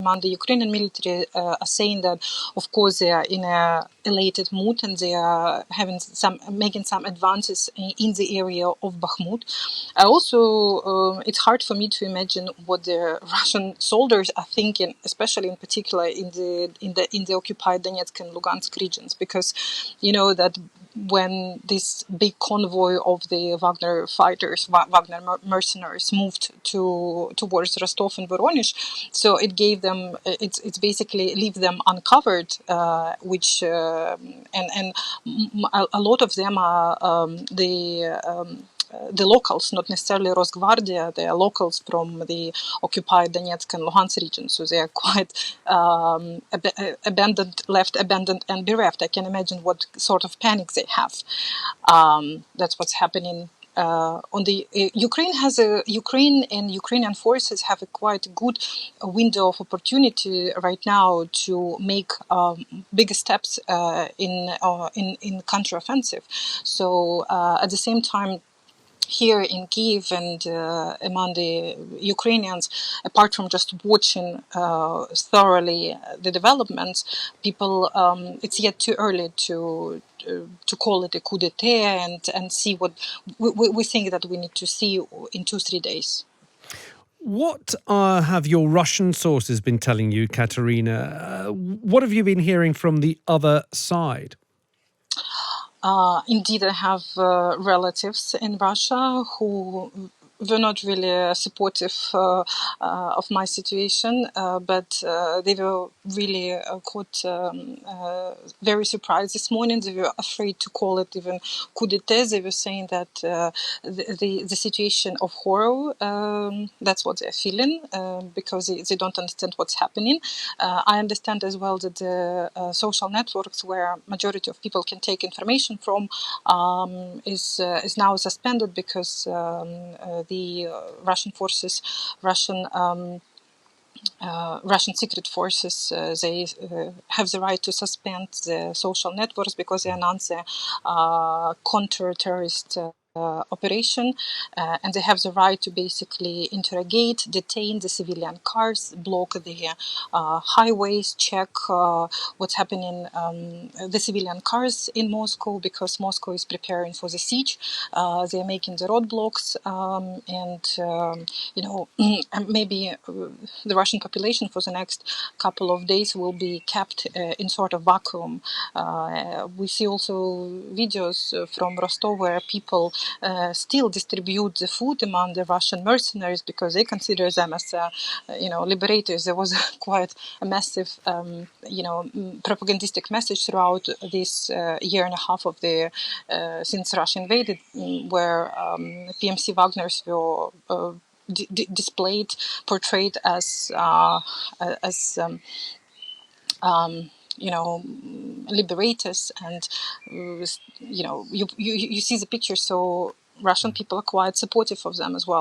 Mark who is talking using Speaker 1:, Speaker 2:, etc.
Speaker 1: among the Ukrainian military are saying that, of course, they are in a elated mood and they are making some advances in the area of Bakhmut. It's hard for me to imagine what the Russian soldiers are thinking, especially in particular in the occupied Donetsk and Lugansk regions, because you know that when this big convoy of the Wagner fighters, Wagner mercenaries, moved towards Rostov and Voronezh, so it gave them, it's basically leave them uncovered, which and a lot of them are the locals, not necessarily Rosgvardia, they are locals from the occupied Donetsk and Luhansk region, so they are quite left abandoned and bereft. I can imagine what sort of panic they have. That's what's happening. On the Ukraine and Ukrainian forces have a quite good window of opportunity right now to make bigger steps in counteroffensive. So at the same time, here in Kyiv and among the Ukrainians, apart from just watching thoroughly the developments, people, it's yet too early to call it a coup d'etat and see what we think that we need to see in 2-3 days.
Speaker 2: What have your Russian sources been telling you, Katerina? What have you been hearing from the other side?
Speaker 1: Indeed, I have relatives in Russia who were not really supportive of my situation, but they were really quite very surprised this morning. They were afraid to call it even coup d'etat. They were saying that the situation of horror, that's what they're feeling, because they don't understand what's happening. I understand as well that the social networks where majority of people can take information from is now suspended because the Russian forces, Russian secret forces, they have the right to suspend the social networks because they announce a counter-terrorist operation, and they have the right to basically interrogate, detain the civilian cars, block the highways, check what's happening the civilian cars in Moscow, because Moscow is preparing for the siege. They're making the roadblocks, maybe the Russian population for the next couple of days will be kept in sort of vacuum. We see also videos from Rostov where people still distribute the food among the Russian mercenaries because they consider them as, liberators. There was quite a massive, propagandistic message throughout this year and a half of since Russia invaded, where PMC Wagners were displayed, portrayed as liberators, and you see the picture. So Russian people are quite supportive of them as well.